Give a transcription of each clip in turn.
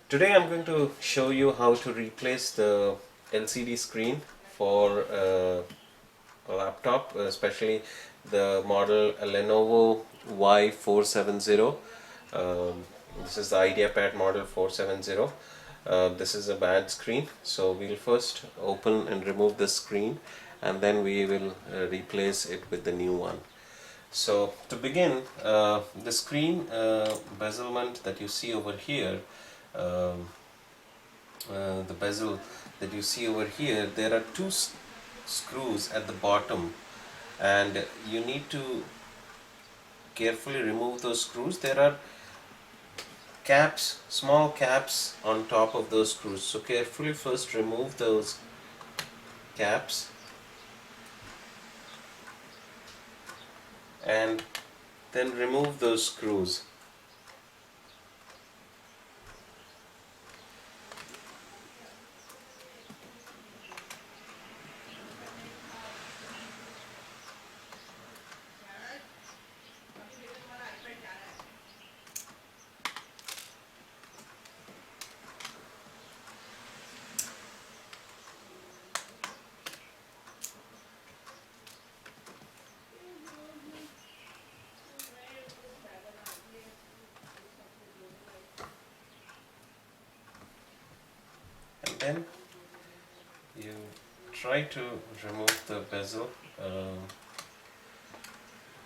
Today I'm going to show you how to replace the LCD screen for a laptop, especially the model Lenovo Y470. This is the Ideapad model 470. This is a bad screen, so we'll first open and remove the screen, and then we will replace it with the new one. So to begin, the screen bezelment that you see over here, um, the bezel that you see over here, there are two screws at the bottom, and you need to carefully remove those screws. There are caps, small caps on top of those screws, so carefully first remove those caps and then remove those screws. And then you try to remove the bezel.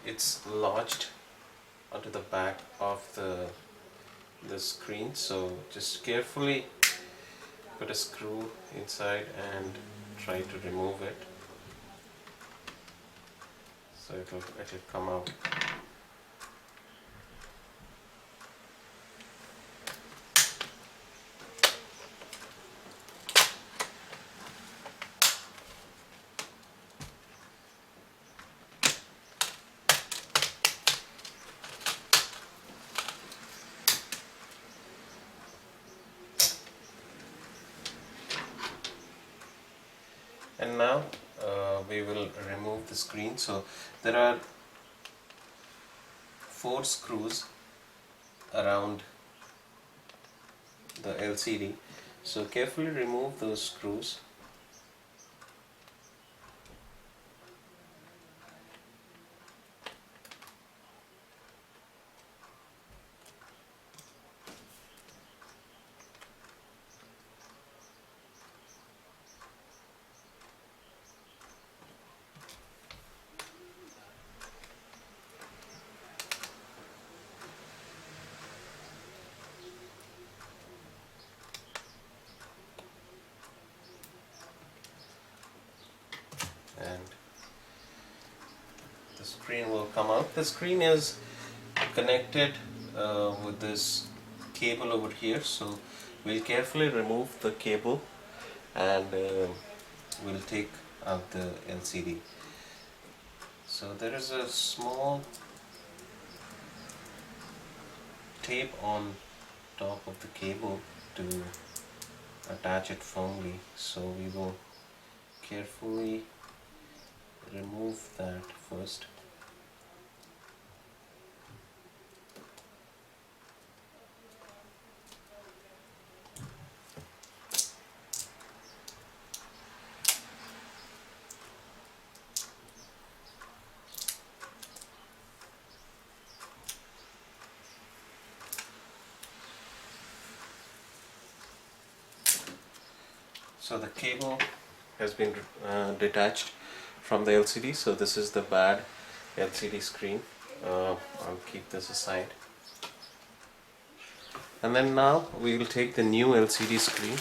It's lodged onto the back of the screen, so just carefully put a screw inside and try to remove it, so it'll come out. And now we will remove the screen. So there are 4 screws around the LCD, so carefully remove those screws. And the screen will come out. The screen is connected with this cable over here, so we'll carefully remove the cable and we'll take out the LCD. So there is a small tape on top of the cable to attach it firmly, so we will carefully remove that first. So the cable has been detached from the LCD, so this is the bad LCD screen. I'll keep this aside. And then now we will take the new LCD screen.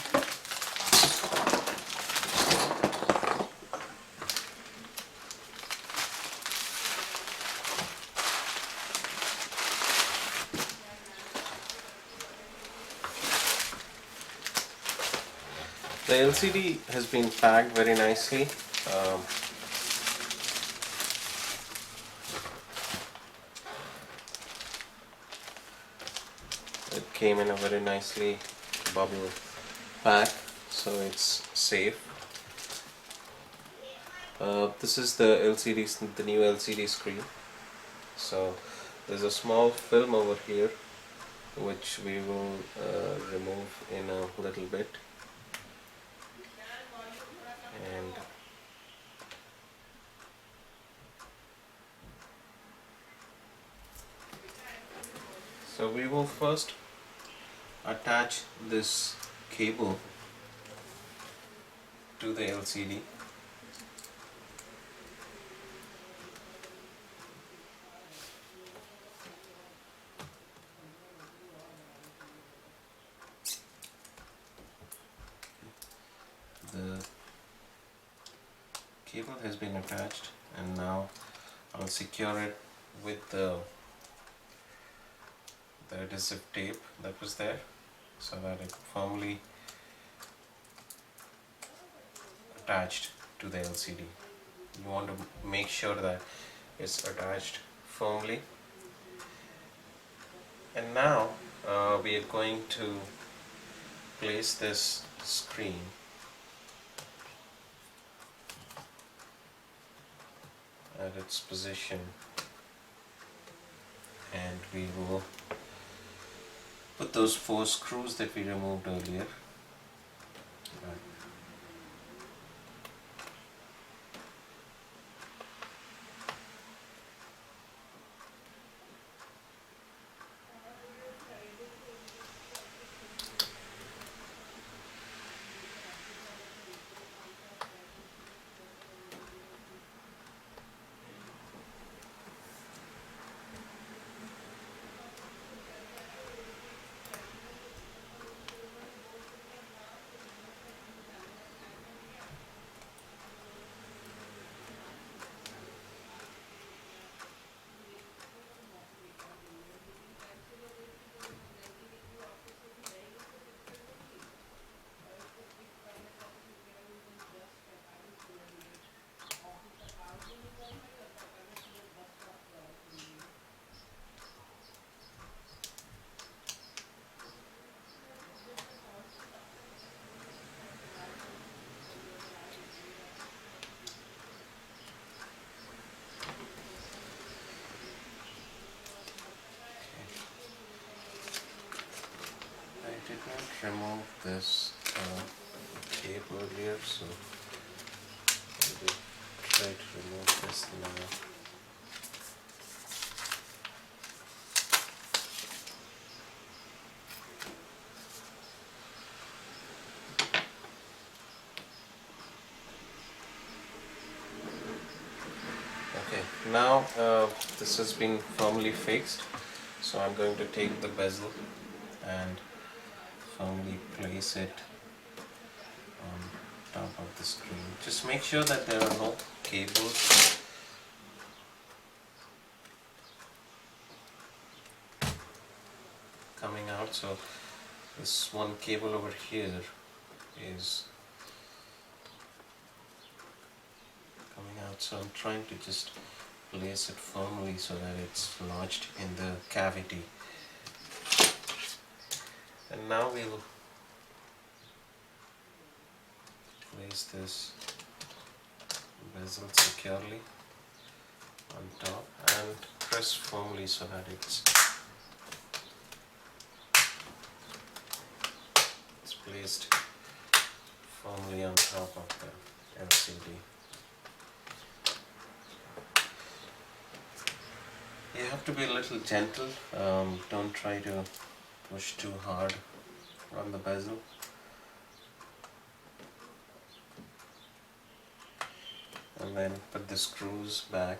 The LCD has been packed very nicely. It came in a very nicely bubble pack, so it's safe. This is the LCD, the new LCD screen. So there's a small film over here which we will remove in a little bit. And so we will first attach this cable to the LCD. The cable has been attached, and now I'll secure it with the adhesive tape that was there, so that it firmly attached to the LCD. You want to make sure that it's attached firmly. And now we are going to place this screen at its position, and we will put those 4 screws that we removed earlier. I did not remove this cable earlier, so I will try to remove this now. Okay, now this has been firmly fixed, so I'm going to take the bezel and firmly place it on top of the screen. Just make sure that there are no cables coming out. So this one cable over here is coming out, so I'm trying to just place it firmly so that it's lodged in the cavity. And now we'll place this bezel securely on top and press firmly so that it's placed firmly on top of the LCD. You have to be a little gentle, don't try to push too hard on the bezel. And then put the screws back.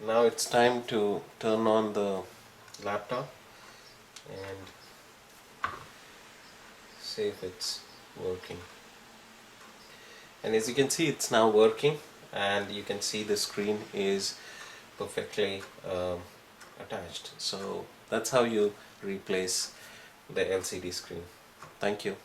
Now it's time to turn on the laptop and see if it's working. And as you can see, it's now working, and you can see the screen is perfectly attached. So that's how you replace the LCD screen. Thank you.